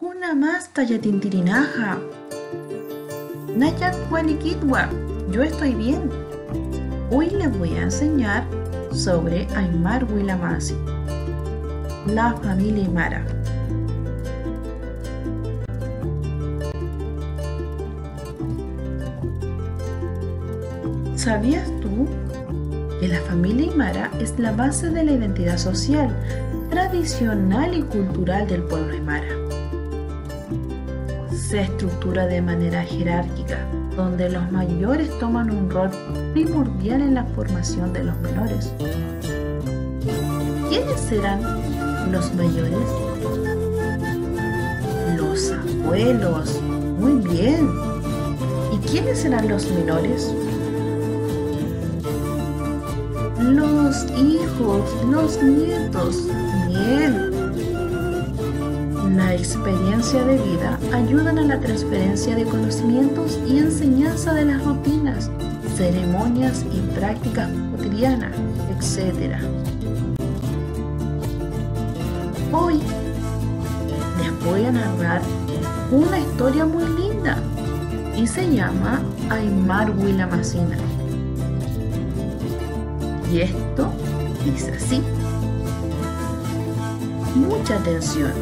Kuna masta yatintirinaja. Nayak Walikitwa, yo estoy bien. Hoy les voy a enseñar sobre Aymar Willamasi, la familia Aymara. ¿Sabías tú que la familia Aymara es la base de la identidad social, tradicional y cultural del pueblo Aymara? Se estructura de manera jerárquica, donde los mayores toman un rol primordial en la formación de los menores. ¿Quiénes serán los mayores? Los abuelos. Muy bien. ¿Y quiénes serán los menores? Los hijos, los nietos. Bien. La experiencia de vida ayuda a la transferencia de conocimientos y enseñanza de las rutinas, ceremonias y prácticas cotidianas, etc. Hoy les voy a narrar una historia muy linda y se llama Aymar Willamasina. Y esto dice así. Mucha atención.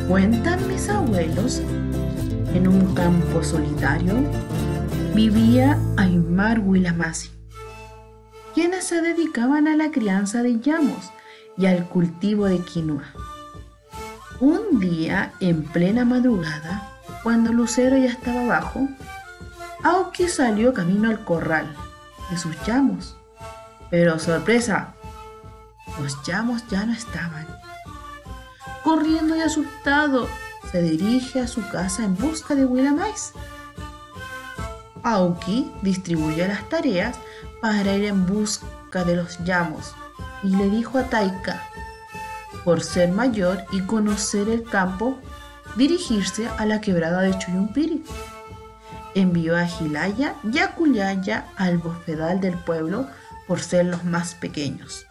Cuentan mis abuelos, en un campo solitario vivía Aymar Willamasi, quienes se dedicaban a la crianza de llamos y al cultivo de quinoa. Un día, en plena madrugada, cuando el lucero ya estaba bajo, Auki salió camino al corral de sus llamos. Pero sorpresa, los llamos ya no estaban. Corriendo y asustado, se dirige a su casa en busca de Willamais. Auki distribuyó las tareas para ir en busca de los llamos y le dijo a Taika, por ser mayor y conocer el campo, dirigirse a la quebrada de Chuyumpiri. Envió a Hilaya y a Kuyaya al bofedal del pueblo por ser los más pequeños.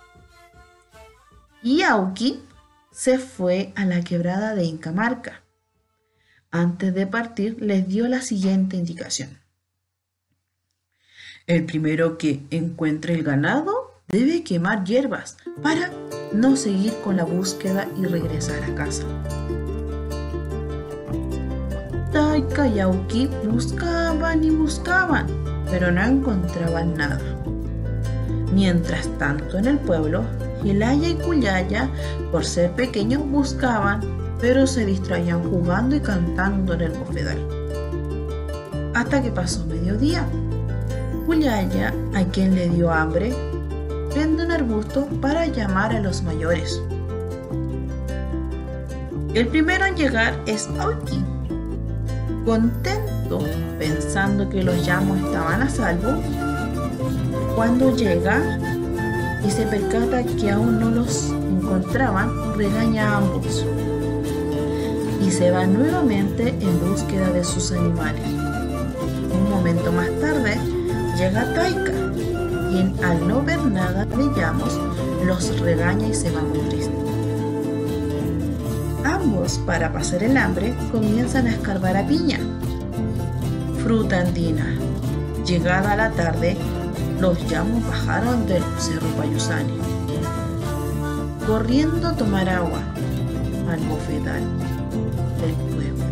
Y Auki se fue a la quebrada de Incamarca. Antes de partir, les dio la siguiente indicación. El primero que encuentre el ganado debe quemar hierbas para no seguir con la búsqueda y regresar a casa. Taika y Auki buscaban y buscaban, pero no encontraban nada. Mientras tanto, en el pueblo, Hilaya y Kuyaya, por ser pequeños, buscaban, pero se distraían jugando y cantando en el bofedal. Hasta que pasó mediodía. Kuyaya, a quien le dio hambre, prende un arbusto para llamar a los mayores. El primero en llegar es Auki. Contento, pensando que los llamos estaban a salvo, cuando llega y se percata que aún no los encontraban, regaña a ambos y se va nuevamente en búsqueda de sus animales. Un momento más tarde llega Taika, quien al no ver nada de llamos los regaña y se va muy triste. Ambos, para pasar el hambre, comienzan a escarbar a piña, fruta andina. Llegada la tarde, los llamos bajaron del cerro Payusani, corriendo a tomar agua al bofedal del pueblo.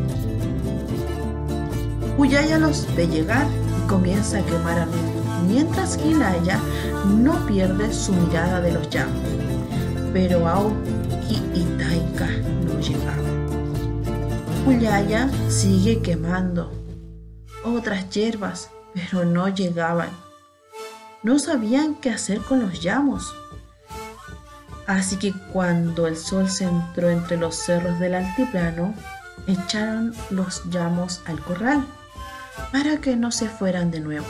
Kuyaya los ve llegar y comienza a quemar arbusto, mientras Hilaya no pierde su mirada de los llamos. Pero Auki y Taika no llegaban. Kuyaya sigue quemando otras hierbas, pero no llegaban. No sabían qué hacer con los llamos. Así que cuando el sol se entró entre los cerros del altiplano, echaron los llamos al corral para que no se fueran de nuevo.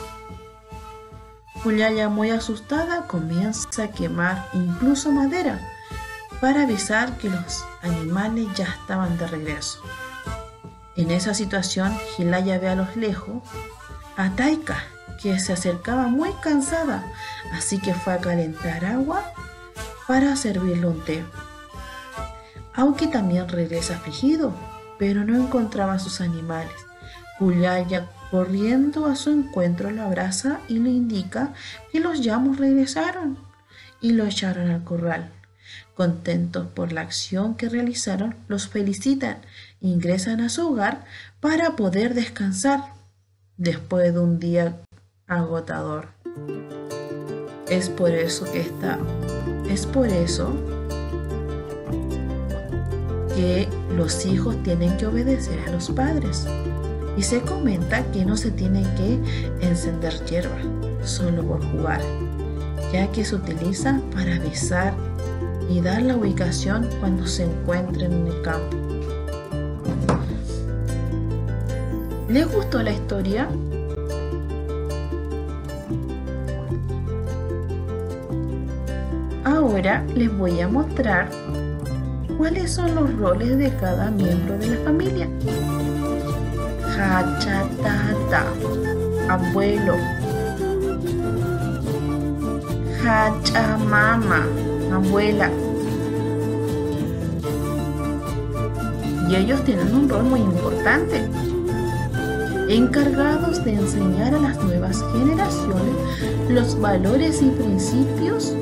Kuyaya, muy asustada, comienza a quemar incluso madera para avisar que los animales ya estaban de regreso. En esa situación, Hilaya ve a lo lejos a Taika, que se acercaba muy cansada, así que fue a calentar agua para servirle un té. Aoki también regresa afligido, pero no encontraba a sus animales. Juliaya, corriendo a su encuentro, lo abraza y le indica que los llamos regresaron y lo echaron al corral. Contentos por la acción que realizaron, los felicitan e ingresan a su hogar para poder descansar después de un día agotador. Es por eso que los hijos tienen que obedecer a los padres. Y se comenta que no se tiene que encender hierba solo por jugar, ya que se utiliza para avisar y dar la ubicación cuando se encuentren en el campo. ¿Les gustó la historia? Ahora les voy a mostrar cuáles son los roles de cada miembro de la familia. Hachatata, abuelo. Hachamama, abuela. Y ellos tienen un rol muy importante, encargados de enseñar a las nuevas generaciones los valores y principios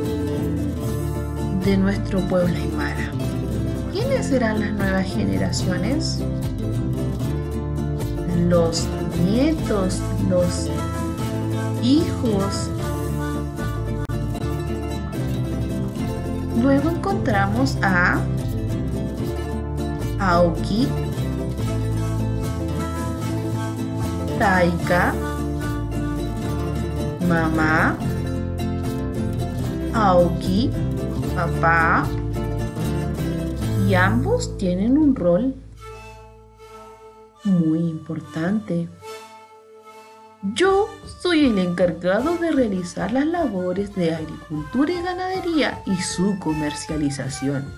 de nuestro pueblo aymara. ¿Quiénes serán las nuevas generaciones? Los nietos, los hijos. Luego encontramos a Aoki, Taika, mamá, Aoki, papá, y ambos tienen un rol muy importante. Yo soy el encargado de realizar las labores de agricultura y ganadería y su comercialización.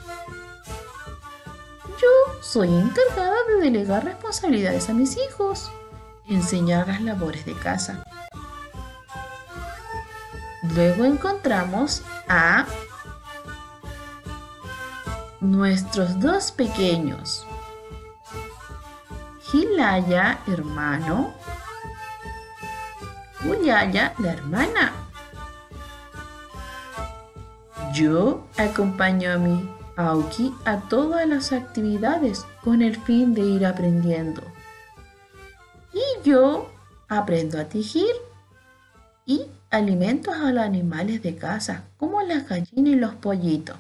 Yo soy encargada de delegar responsabilidades a mis hijos, enseñar las labores de casa. Luego encontramos a nuestros dos pequeños. Hilaya, hermano. Juliaya, la hermana. Yo acompaño a mi Aoki a todas las actividades con el fin de ir aprendiendo. Y yo aprendo a tejer y alimento a los animales de casa, como las gallinas y los pollitos.